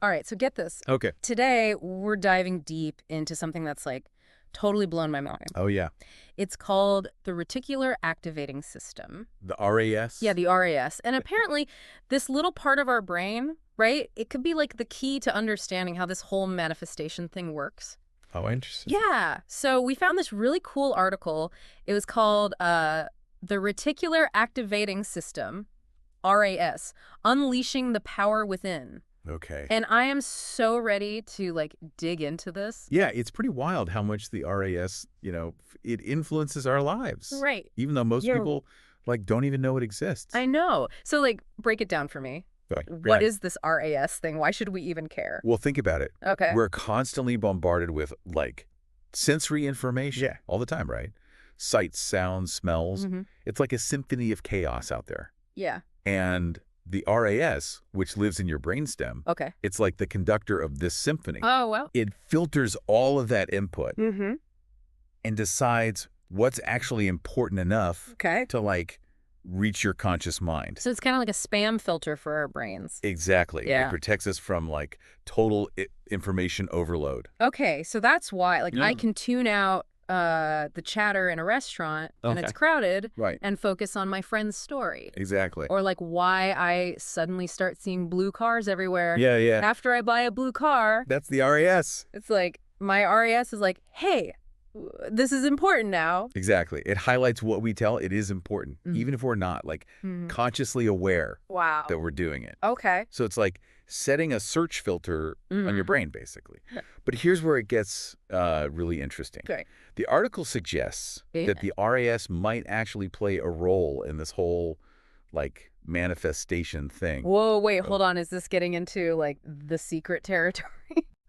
All right, so get this. Okay. Today, we're diving deep into something that's like totally blown my mind. Oh, yeah. It's called the Reticular Activating System. The RAS? Yeah, the RAS. And apparently, this little part of our brain, right, it could be like the key to understanding how this whole manifestation thing works. Oh, interesting. Yeah. So we found this really cool article. It was called the Reticular Activating System, RAS, Unleashing the Power Within. Okay. And I am so ready to like dig into this. Yeah, it's pretty wild how much the RAS, it influences our lives. Right. Even though most people don't even know it exists. I know. So like break it down for me. What is this RAS thing? Why should we even care? Well, think about it. Okay. We're constantly bombarded with sensory information all the time, right? Sights, sounds, smells. It's like a symphony of chaos out there. Yeah. And the RAS, which lives in your brainstem, it's like the conductor of this symphony. Oh, well. It filters all of that input and decides what's actually important enough to reach your conscious mind. So it's kind of like a spam filter for our brains. Exactly. Yeah. It protects us from total information overload. Okay, so that's why I can tune out the chatter in a restaurant and it's crowded and focus on my friend's story. Exactly. Or why I suddenly start seeing blue cars everywhere. Yeah. After I buy a blue car. That's the RAS. It's like my RAS is like, hey, this is important now. Exactly. It highlights what we tell. It is important, even if we're not consciously aware that we're doing it. Okay. So it's like setting a search filter on your brain, basically. But here's where it gets really interesting. Okay. The article suggests that the RAS might actually play a role in this whole manifestation thing. Whoa, wait, hold on. Is this getting into the secret territory?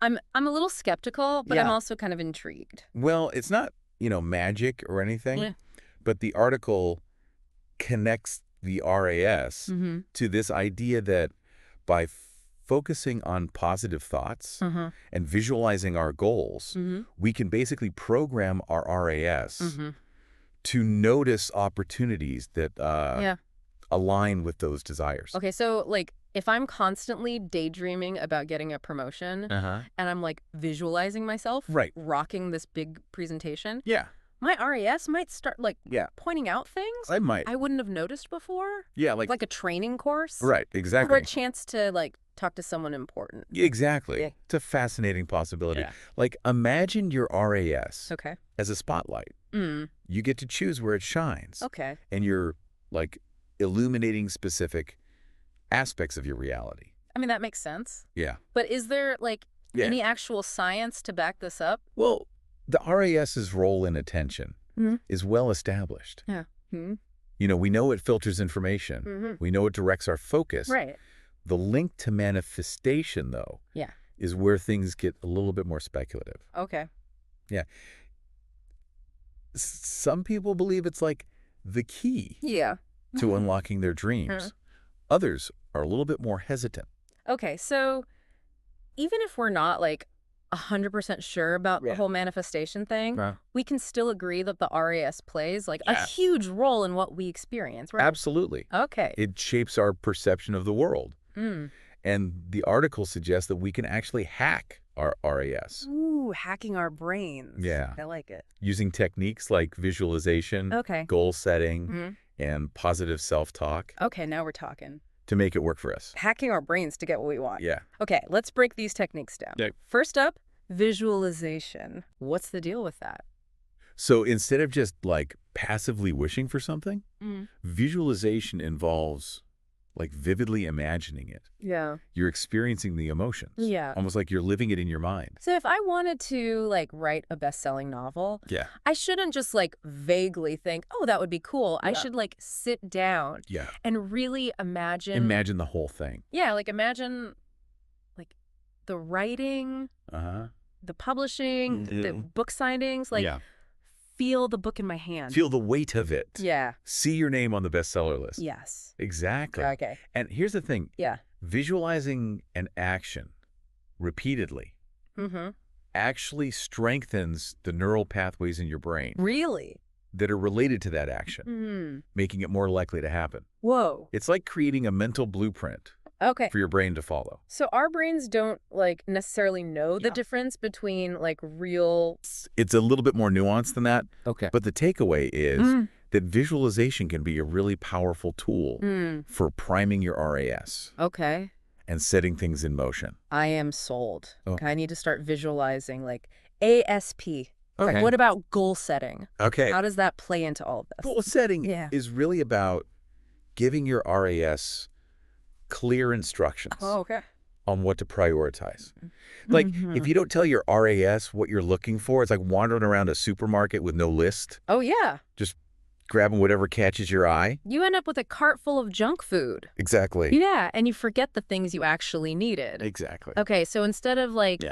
I'm a little skeptical, but I'm also kind of intrigued. Well, it's not, magic or anything, but the article connects the RAS to this idea that by focusing on positive thoughts and visualizing our goals, we can basically program our RAS to notice opportunities that align with those desires. Okay, so if I'm constantly daydreaming about getting a promotion and I'm visualizing myself rocking this big presentation, my RAS might start pointing out things I wouldn't have noticed before. Yeah, like a training course. Right, exactly. Or a chance to talk to someone important. Exactly. Yeah. It's a fascinating possibility. Yeah. Imagine your RAS as a spotlight. You get to choose where it shines. Okay. And you're illuminating specific aspects of your reality. I mean, that makes sense. Yeah. But is there any actual science to back this up? Well, the RAS's role in attention is well established. Yeah. We know it filters information. We know it directs our focus. Right. The link to manifestation, though, is where things get a little bit more speculative. Okay. Yeah. Some people believe it's the key to unlocking their dreams. Others are a little bit more hesitant. Okay, so even if we're not 100% sure about the whole manifestation thing, we can still agree that the RAS plays a huge role in what we experience, right? Absolutely. Okay. It shapes our perception of the world. And the article suggests that we can actually hack our RAS. Ooh, hacking our brains. Yeah. I like it. Using techniques like visualization, goal setting, and positive self-talk. Okay, now we're talking. To make it work for us. Hacking our brains to get what we want. Yeah. Okay, let's break these techniques down. Yeah. First up, visualization. What's the deal with that? So instead of just passively wishing for something, visualization involves vividly imagining it. Yeah. You're experiencing the emotions. Yeah. Almost like you're living it in your mind. So if I wanted to write a best-selling novel, I shouldn't just vaguely think, oh, that would be cool. I should sit down and really imagine the whole thing. Yeah, imagine the writing, the publishing, the book signings, feel the book in my hand. Feel the weight of it. Yeah. See your name on the bestseller list. Yes. Exactly. Okay. And here's the thing. Yeah. Visualizing an action repeatedly actually strengthens the neural pathways in your brain. Really? That are related to that action, making it more likely to happen. Whoa. It's like creating a mental blueprint Okay. for your brain to follow. So our brains don't like necessarily know the difference between like real... It's a little bit more nuanced than that. Okay. But the takeaway is that visualization can be a really powerful tool for priming your RAS. Okay. And setting things in motion. I am sold. Oh. Okay, I need to start visualizing like ASP. Okay. Like, what about goal setting? Okay. How does that play into all of this? Goal setting is really about giving your RAS clear instructions on what to prioritize. Like, if you don't tell your RAS what you're looking for, it's like wandering around a supermarket with no list. Oh, yeah. Just grabbing whatever catches your eye. You end up with a cart full of junk food. Exactly. Yeah, and you forget the things you actually needed. Exactly. Okay, so instead of like,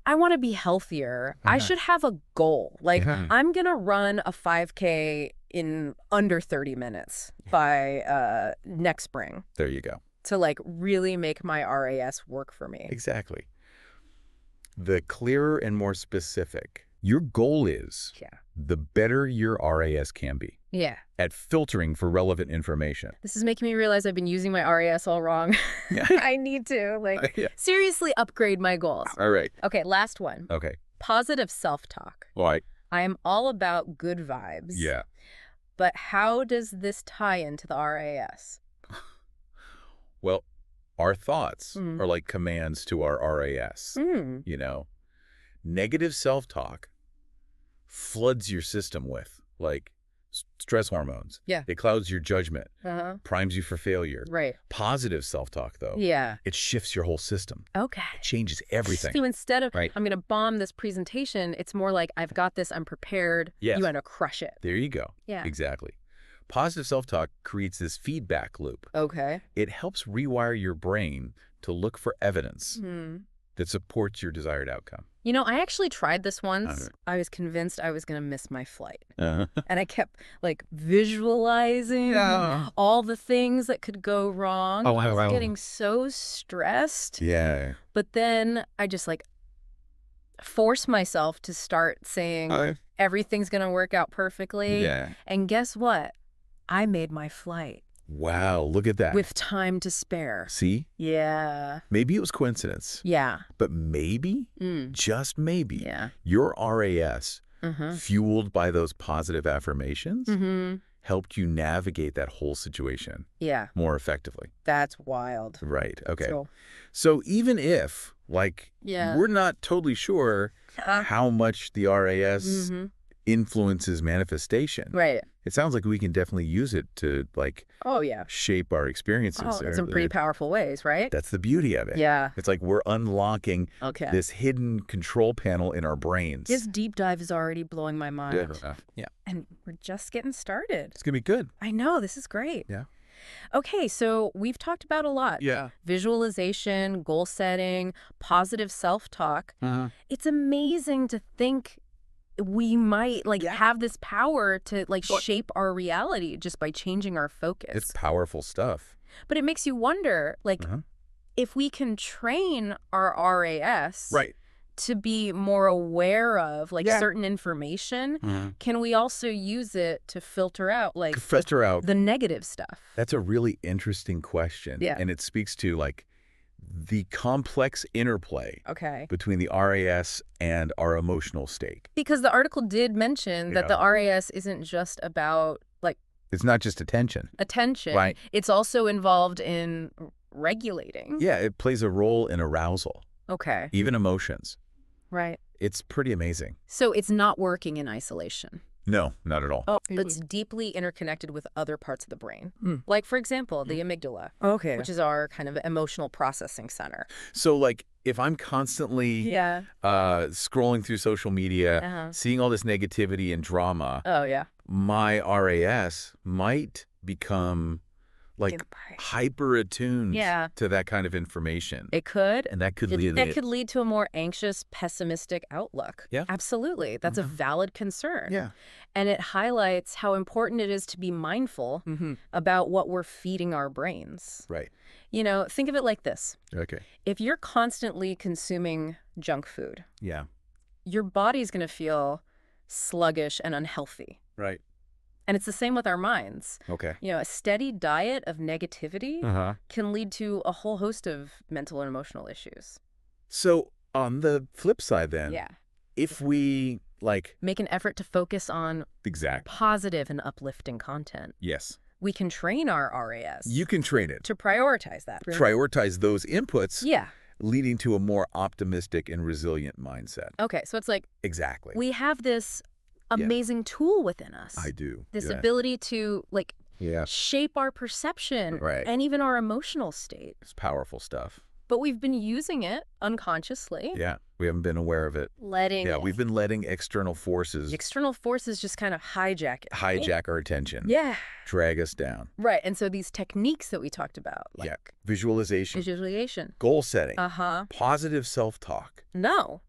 I want to be healthier, I should have a goal. Like, I'm going to run a 5K in under 30 minutes by next spring. There you go. To like really make my RAS work for me. Exactly. The clearer and more specific your goal is, the better your RAS can be. Yeah. At filtering for relevant information. This is making me realize I've been using my RAS all wrong. I need to like seriously upgrade my goals. All right. Okay, last one. Okay. Positive self-talk. Why? I am all about good vibes. Yeah. But how does this tie into the RAS? Well, our thoughts are like commands to our RAS. You know, negative self-talk floods your system with like stress hormones. Yeah. It clouds your judgment. Primes you for failure. Right. Positive self-talk, though. Yeah. It shifts your whole system. Okay. It changes everything. So instead of, I'm going to bomb this presentation, it's more like, I've got this, I'm prepared. Yes. You want to crush it. There you go. Yeah. Exactly. Positive self-talk creates this feedback loop. Okay. It helps rewire your brain to look for evidence that supports your desired outcome. You know, I actually tried this once. I was convinced I was going to miss my flight. And I kept, like, visualizing all the things that could go wrong. Oh, wow. I was getting so stressed. Yeah. But then I just, like, forced myself to start saying everything's going to work out perfectly. Yeah. And guess what? I made my flight. Wow, look at that. With time to spare. See? Yeah. Maybe it was coincidence. Yeah. But maybe, just maybe, your RAS, fueled by those positive affirmations, helped you navigate that whole situation more effectively. That's wild. Right, okay. So even if, like, we're not totally sure how much the RAS influences manifestation. Right. It sounds like we can definitely use it to, like, shape our experiences. In some pretty powerful ways, right? That's the beauty of it. Yeah. It's like we're unlocking this hidden control panel in our brains. This deep dive is already blowing my mind. Yeah. And we're just getting started. It's going to be good. I know. This is great. Yeah. Okay, so we've talked about a lot. Yeah. Visualization, goal setting, positive self-talk. It's amazing to think we might like have this power to like shape our reality just by changing our focus. It's powerful stuff. But it makes you wonder, like, if we can train our RAS to be more aware of like certain information, can we also use it to filter out like the negative stuff? That's a really interesting question. Yeah. And it speaks to like the complex interplay between the RAS and our emotional state. Because the article did mention that the RAS isn't just about like... It's not just attention. Right. It's also involved in regulating. Yeah, it plays a role in arousal. Okay. Even emotions. Right. It's pretty amazing. So it's not working in isolation. No, not at all. Oh, it's deeply interconnected with other parts of the brain. Like, for example, the amygdala, which is our kind of emotional processing center. So, like, if I'm constantly scrolling through social media, seeing all this negativity and drama, my RAS might become like hyper attuned to that kind of information. It could. And that could lead to a more anxious, pessimistic outlook. Yeah. Absolutely. That's a valid concern. Yeah. And it highlights how important it is to be mindful about what we're feeding our brains. Right. You know, think of it like this. Okay. If you're constantly consuming junk food, your body's going to feel sluggish and unhealthy. Right. And it's the same with our minds. Okay. A steady diet of negativity can lead to a whole host of mental and emotional issues. So on the flip side then, if we make an effort to focus on positive and uplifting content. Yes. We can train our RAS. You can train it. To prioritize that. Prioritize those inputs. Yeah. Leading to a more optimistic and resilient mindset. Okay, so it's like... Exactly. We have this amazing tool within us. I do. This ability to, shape our perception and even our emotional state. It's powerful stuff. But we've been using it unconsciously. Yeah, we haven't been aware of it. We've been letting external forces... External forces just kind of hijack it. Hijack our attention. Yeah. Drag us down. Right, and so these techniques that we talked about, Visualization. Visualization. Goal setting. Positive self-talk. No.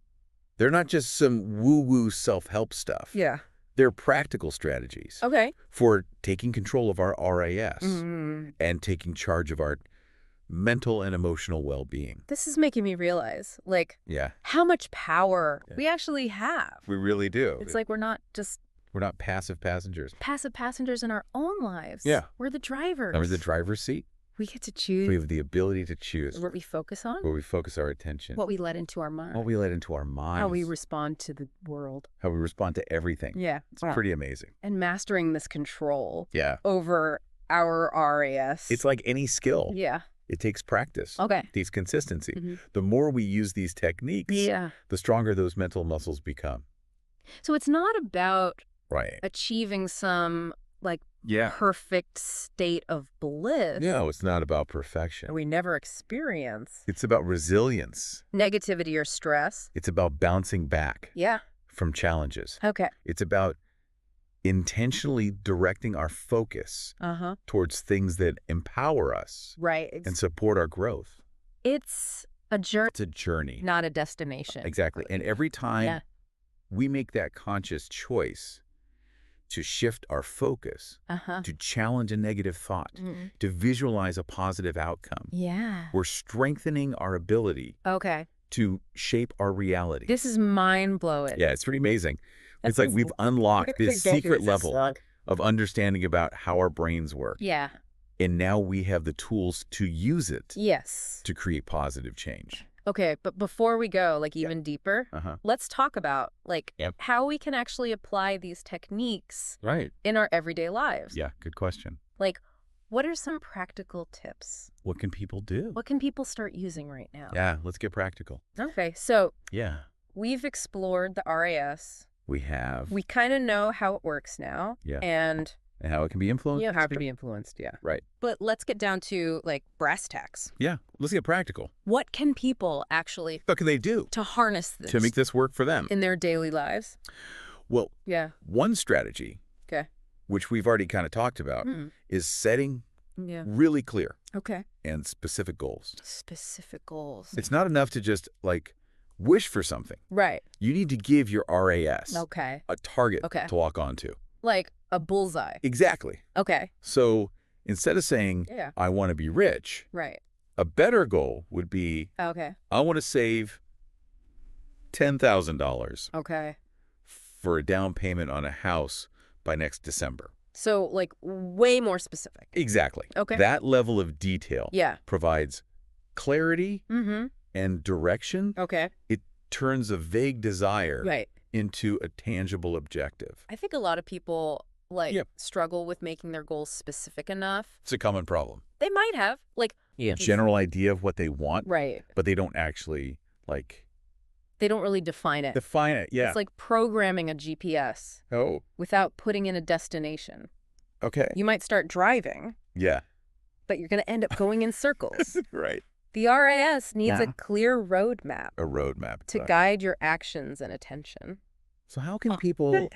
They're not just some woo-woo self-help stuff. Yeah. They're practical strategies. Okay. For taking control of our RAS and taking charge of our mental and emotional well-being. This is making me realize, how much power we actually have. We really do. It's like we're not passive passengers. Passive passengers in our own lives. Yeah. We're the drivers. We're the driver's seat. We get to choose. We have the ability to choose. What we focus on. Where we focus our attention. What we let into our mind. What we let into our minds. How we respond to the world. How we respond to everything. Yeah. It's pretty amazing. And mastering this control over our RAS. It's like any skill. Yeah. It takes practice. Okay. It takes consistency. The more we use these techniques, the stronger those mental muscles become. So it's not about achieving some perfect state of bliss. No, it's not about perfection. We never experience. It's about resilience. Negativity or stress. It's about bouncing back from challenges. Okay. It's about intentionally directing our focus towards things that empower us and support our growth. It's a journey. It's a journey. Not a destination. Exactly. And every time we make that conscious choice to shift our focus, to challenge a negative thought, to visualize a positive outcome, we're strengthening our ability to shape our reality. This is mind-blowing. Yeah, it's pretty amazing. It's like we've unlocked this secret level of understanding about how our brains work. Yeah. And now we have the tools to use it. Yes. To create positive change. Okay, but before we go, even deeper, let's talk about, how we can actually apply these techniques in our everyday lives. Yeah, good question. What are some practical tips? What can people do? What can people start using right now? Yeah, let's get practical. Okay, so we've explored the RAS. We have. We kind of know how it works now. Yeah. And how it can be influenced. How it can be influenced, Right. But let's get down to, brass tacks. Yeah, let's get practical. What can people actually... What can they do? To harness this. To make this work for them. In their daily lives? Well, one strategy, which we've already kind of talked about, is setting really clear and specific goals. Specific goals. It's not enough to just, wish for something. Right. You need to give your RAS a target to lock onto. Like a bullseye. Exactly. Okay. So instead of saying, I want to be rich, a better goal would be, I want to save $10,000 for a down payment on a house by next December. So, way more specific. Exactly. Okay. That level of detail provides clarity and direction. Okay. It turns a vague desire into a tangible objective. I think a lot of people struggle with making their goals specific enough. It's a common problem. They might have general idea of what they want, right? But they don't actually They don't really define it. Define it, yeah. It's like programming a GPS. Oh. Without putting in a destination. Okay. You might start driving. Yeah. But you're going to end up going in circles. Right. The RAS needs a clear roadmap. A roadmap. To guide your actions and attention. So how can people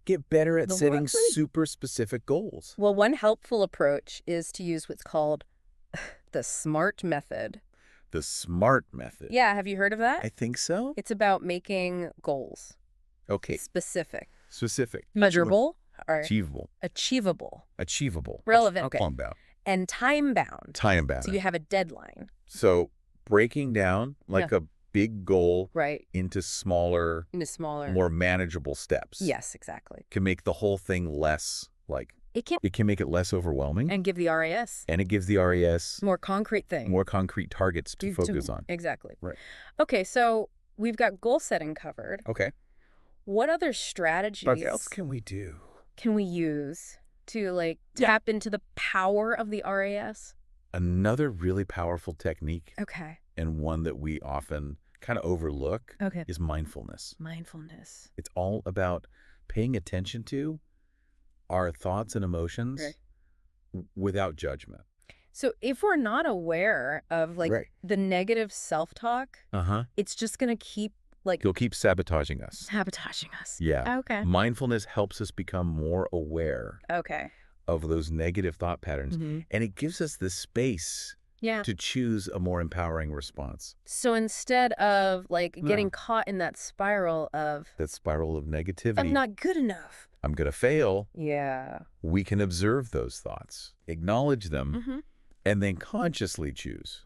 get better at setting super specific goals? Well, one helpful approach is to use what's called the SMART method. The SMART method? Yeah, have you heard of that? I think so. It's about making goals. Okay. Specific. Measurable. Achievable. Relevant. Okay. And time-bound. So you have a deadline. So breaking down a big goal into smaller, more more manageable steps. Yes, exactly. Can make the whole thing less Like, it can make it less overwhelming. And give the RAS. And it gives the RAS more concrete thing. More concrete targets to focus on. Exactly. Right. Okay, so we've got goal setting covered. Okay. What other strategies What else can we do? Can we use to, like, tap into the power of the RAS? Another really powerful technique. Okay. And one that we often kind of overlook is mindfulness. Mindfulness. It's all about paying attention to our thoughts and emotions without judgment. So if we're not aware of, like, the negative self-talk, it's just going to keep, like... You'll keep sabotaging us. Sabotaging us. Yeah. Okay. Mindfulness helps us become more aware of those negative thought patterns. And it gives us the space to choose a more empowering response. So instead of, like, getting caught in that spiral of... That spiral of negativity. I'm not good enough. I'm going to fail. Yeah. We can observe those thoughts, acknowledge them, and then consciously choose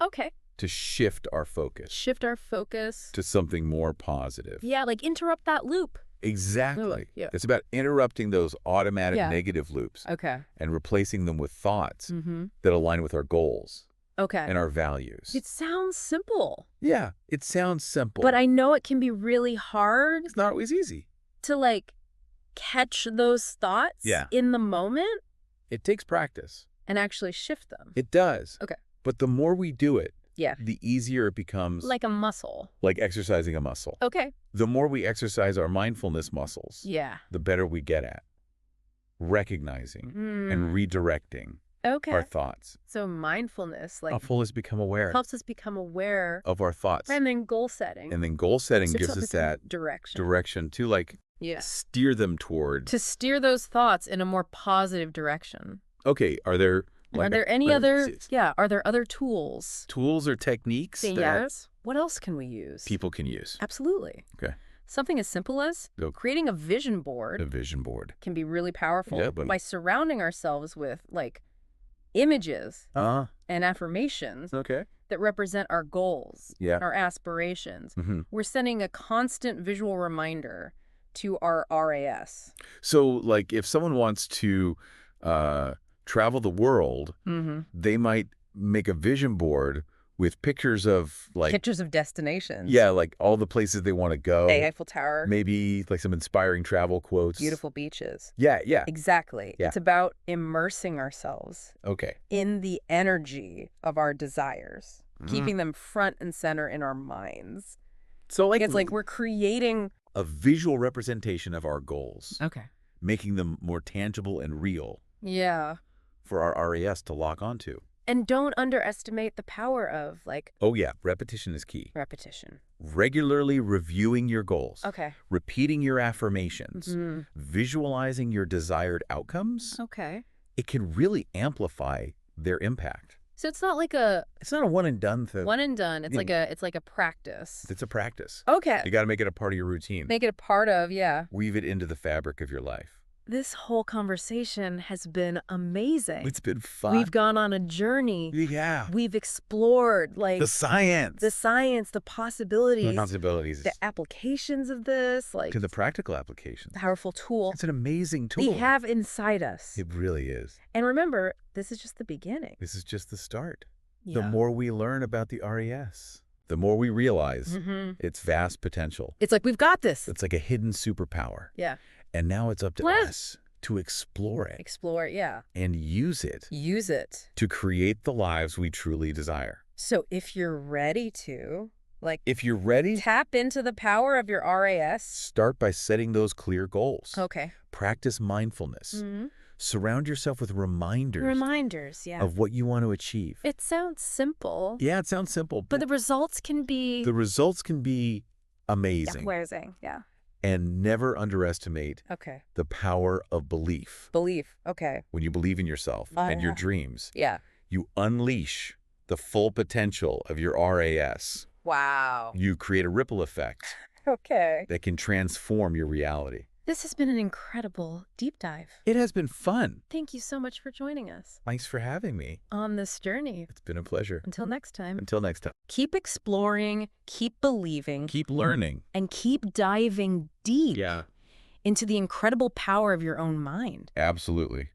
to shift our focus. Shift our focus. To something more positive. Yeah, like interrupt that loop. Exactly. Yeah. It's about interrupting those automatic negative loops. And replacing them with thoughts that align with our goals. And our values. It sounds simple. Yeah, it sounds simple. But I know it can be really hard. It's not always easy. To, like, catch those thoughts in the moment. It takes practice. And actually shift them. It does. Okay. But the more we do it, the easier it becomes. Like a muscle. Like exercising a muscle. Okay. The more we exercise our mindfulness muscles, the better we get at recognizing and redirecting our thoughts. So mindfulness, like, helps us become aware. Helps us become aware of our thoughts. And then goal setting. And then goal setting gives us that direction to, like, steer them toward. To steer those thoughts in a more positive direction. Okay, are there any other are there other tools? Tools or techniques that what else can we use? People can use. Absolutely. Okay. Something as simple as creating a vision board. A vision board can be really powerful by surrounding ourselves with, like, images and affirmations that represent our goals, our aspirations. We're sending a constant visual reminder to our RAS. So, like, if someone wants to travel the world, they might make a vision board with pictures of, like... Pictures of destinations. Yeah, like all the places they want to go. The Eiffel Tower. Maybe, like, some inspiring travel quotes. Beautiful beaches. Yeah. Exactly. Yeah. It's about immersing ourselves Okay. in the energy of our desires, keeping them front and center in our minds. So, like... It's like we're creating... a visual representation of our goals. Okay. Making them more tangible and real. Yeah. For our RAS to lock onto. And don't underestimate the power of, like... Oh, yeah. Repetition is key. Repetition. Regularly reviewing your goals. Okay. Repeating your affirmations. Visualizing your desired outcomes. Okay. It can really amplify their impact. So it's not like a... It's not a one and done thing. One and done. It's like a practice. It's a practice. Okay. You got to make it a part of your routine. Make it a part of, Weave it into the fabric of your life. This whole conversation has been amazing. It's been fun. We've gone on a journey. Yeah. We've explored, like... The science. The possibilities. The possibilities. The applications of this, like... To the practical applications. Powerful tool. It's an amazing tool. We have inside us. It really is. And remember, this is just the beginning. This is just the start. Yeah. The more we learn about the RAS, the more we realize its vast potential. It's like, we've got this. It's like a hidden superpower. Yeah. And now it's up to us to explore it. Explore it, yeah. And use it. Use it. To create the lives we truly desire. So if you're ready to, like... If you're ready... Tap into the power of your RAS. Start by setting those clear goals. Okay. Practice mindfulness. Surround yourself with reminders. Reminders, yeah. Of what you want to achieve. It sounds simple. Yeah, it sounds simple. But the results can be... The results can be amazing. Amazing, yeah. And never underestimate the power of belief. Belief, okay. When you believe in yourself and your dreams, you unleash the full potential of your RAS. Wow. You create a ripple effect that can transform your reality. This has been an incredible deep dive. It has been fun. Thank you so much for joining us. Thanks for having me. On this journey. It's been a pleasure. Until next time. Until next time. Keep exploring, keep believing. Keep learning. And keep diving deep into the incredible power of your own mind. Absolutely.